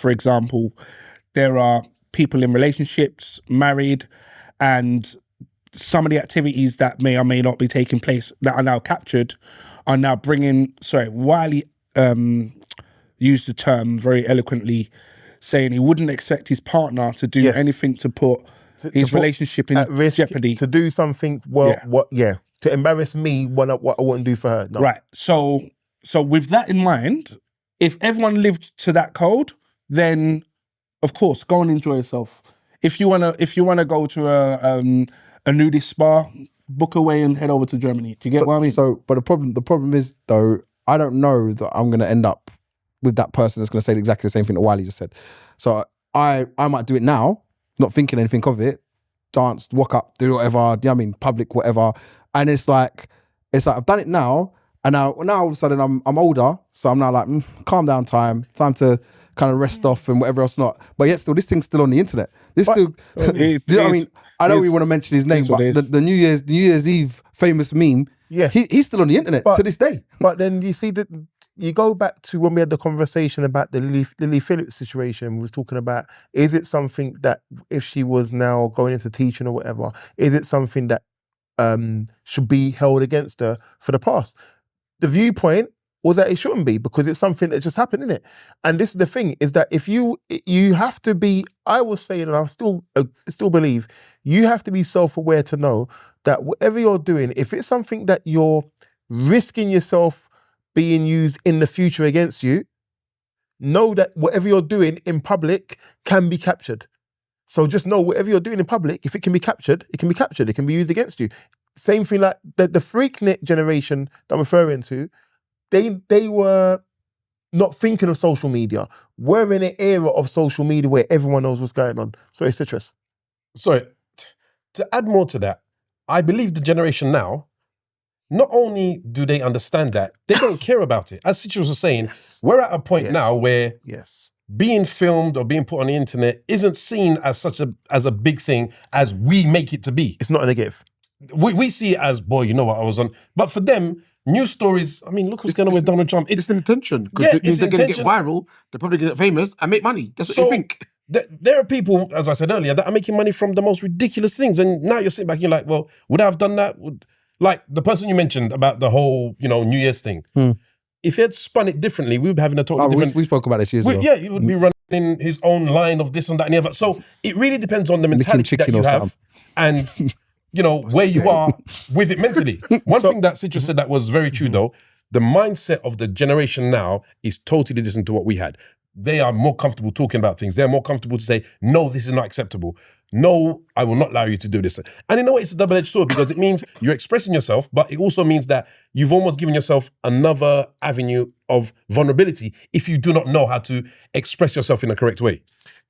for example, there are people in relationships, married, and some of the activities that may or may not be taking place that are now captured are now bringing, Wiley used the term very eloquently, saying he wouldn't expect his partner to do anything to put his relationship in risk, jeopardy. To do something, to embarrass me what I wouldn't do for her. No. Right. So with that in mind, if everyone lived to that code, then of course, go and enjoy yourself. If you wanna go to a nudist spa, book away and head over to Germany. Do you get what I mean? But the problem is though, I don't know that I'm gonna end up with that person that's gonna say exactly the same thing that Wiley just said. So I might do it now, not thinking anything of it, dance, walk up, do whatever, you know what I mean, public, whatever. And it's like I've done it now, and now all of a sudden I'm older, so I'm now like, calm down, time to kind of rest off and whatever else not. But yet still, this thing's still on the internet. You know what I mean? I don't even want to mention his name, but the New Year's Eve famous meme, he's still on the internet to this day. But then you see that you go back to when we had the conversation about the Lily Phillips situation. We was talking about, is it something that if she was now going into teaching or whatever, is it something that should be held against her for the past? The viewpoint was that it shouldn't be, because it's something that just happened, innit? And this is the thing, is that if you have to be, I was saying, and I still believe, you have to be self-aware to know that whatever you're doing, if it's something that you're risking yourself being used in the future against you, know that whatever you're doing in public can be captured. So just know whatever you're doing in public, if it can be captured, it can be captured, it can be used against you. Same thing like the freaknik generation that I'm referring to, they were not thinking of social media. We're in an era of social media where everyone knows what's going on. Sorry, Citrus. Sorry, to add more to that, I believe the generation now, not only do they understand that, they don't care about it. As Citrus was saying, we're at a point now where being filmed or being put on the internet isn't seen as as a big thing as we make it to be. It's not a negative. We see it as, boy, you know what I was on. But for them, news stories, I mean, look what's going on with Donald Trump. It's an intention. Because they're going to get viral, they're probably going to get famous and make money. That's what you think. There are people, as I said earlier, that are making money from the most ridiculous things. And now you're sitting back and you're like, well, would I have done that? Like the person you mentioned about the whole, New Year's thing. If he had spun it differently, we would be having a totally different... We spoke about this years ago. Yeah, he would be running his own line of this and that and the other. So it really depends on the mentality that you have and... where you are with it mentally. One thing that Citrus said that was very true though, the mindset of the generation now is totally different to what we had. They are more comfortable talking about things. They're more comfortable to say, no, this is not acceptable. No, I will not allow you to do this. And in a way, it's a double-edged sword because it means you're expressing yourself, but it also means that you've almost given yourself another avenue of vulnerability if you do not know how to express yourself in a correct way.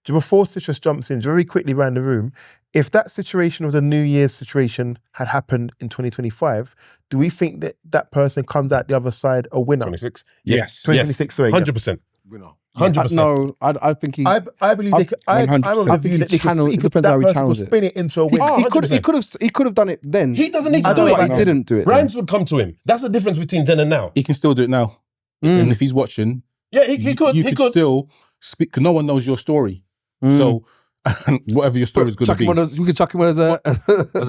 Before Citrus jumps in, very quickly around the room, if that situation of the New Year's situation had happened in 2025, do we think that that person comes out the other side a winner? 26? Yes. 2026, sorry. 100%. Winner. 100%. No, I think he... I believe they could... I'm of the view that they could, it depends how he channels it. Spin it into a win. He could have done it then. He doesn't need to do it. But he didn't do it. Brands would come to him. That's the difference between then and now. He can still do it now. And if he's watching... Yeah, he could. You could still speak, because no one knows your story. So... whatever your story is going to be. You can chuck him on as a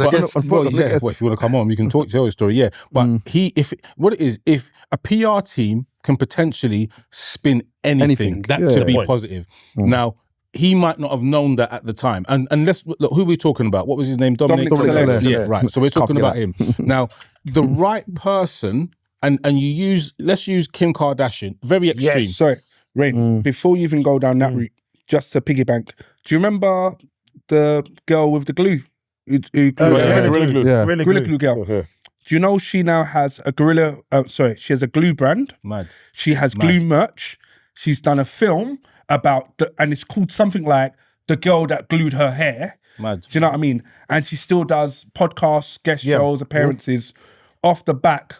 guest. Well, if you want to come on, you can tell your story, yeah. But if a PR team can potentially spin anything. That's to be positive. Now, he might not have known that at the time. And let's look, who are we talking about? What was his name? Dominic Soler. Yeah, right. So we're talking about him. Now, the right person, and let's use Kim Kardashian, very extreme. Yes. Sorry, Rain, before you even go down that route, just to piggyback, do you remember the girl with the glue? Gorilla Glue girl. Do you know she now has a she has a glue brand. Mad. She has glue merch. She's done a film about, and it's called something like The Girl That Glued Her Hair. Mad. Do you know what I mean? And she still does podcasts, guest shows, appearances off the back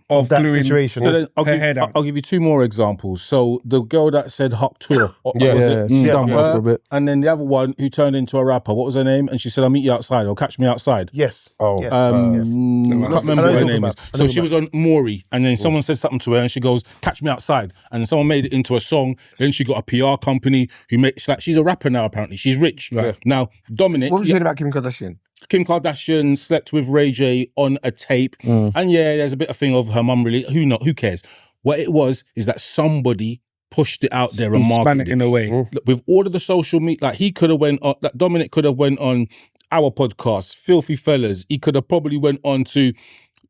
of that gluing situation. So then her hair down. I'll give you two more examples. So the girl that said Hawk Twill, Yeah, she done well for a bit. and then the other one who turned into a rapper. What was her name? And she said, "I'll meet you outside. Or catch me outside." Yes. Oh, Yes. I can't I remember know what her you're name talking is. about. I know So you're she was on Maury, and then someone said something to her, and she goes, "Catch me outside." And then someone made it into a song. Then she got a PR company who makes like she's a rapper now. Apparently, she's rich. Right. Now, Dominic. What was you saying about Kim Kardashian? Kim Kardashian slept with Ray J on a tape, and yeah, there's a bit of thing of her mum. Really, who cares? What it was is that somebody pushed it out there and Span marketed it in a way. Look, with all of the social media, like he could have went on, like Dominic could have went on our podcast, Filthy Fellas. He could have probably went on to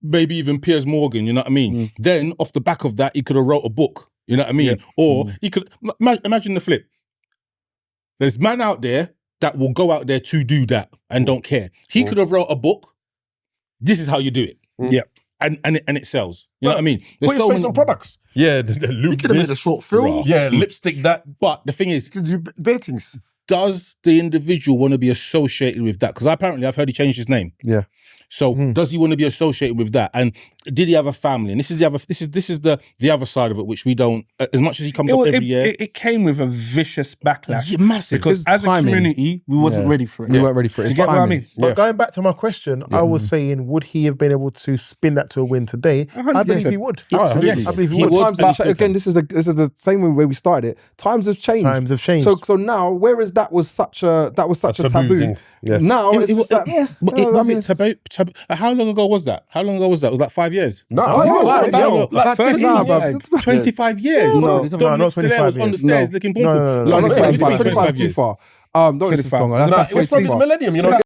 maybe even Piers Morgan. You know what I mean? Then off the back of that, he could have wrote a book. You know what I mean? Or he could imagine the flip. There's man out there that will go out there to do that and don't care. He could have wrote a book. This is how you do it. Yeah. And it sells. You know what I mean? Put his face on products. Yeah, the You could have made a short film. Yeah, lipstick that. But the thing is, You could do bare things. does the individual want to be associated with that? Because apparently I've heard he changed his name. Yeah. So does he want to be associated with that? And did he have a family? And this is the other. This is the other side of it, which we don't. As much as he comes up every year, It came with a vicious backlash. Yeah, massive. Because as timing. a community, we wasn't ready for it. We weren't ready for it. You It's get what I timing. mean? But going back to my question, I was saying, would he have been able to spin that to a win today? I believe he would. Yes. I believe he He would. would. Times, and he still again, can. this is the same way we started it. Times have changed. Times have changed. So now, whereas that was such a taboo thing. Yeah. now it's It just like, yeah. But no, was I mean, it taboo? How long ago was that? It was like 5 years. No, like 30 nah, years. bruv. 25 years. No, not Dominic Soler 25 was on the years. stairs No. looking No, bonkers. no, no, No, no, that's 25 25 is too far. Don't listen to 25. Tonga. Nah, That's it was way probably too the far. millennium, you know.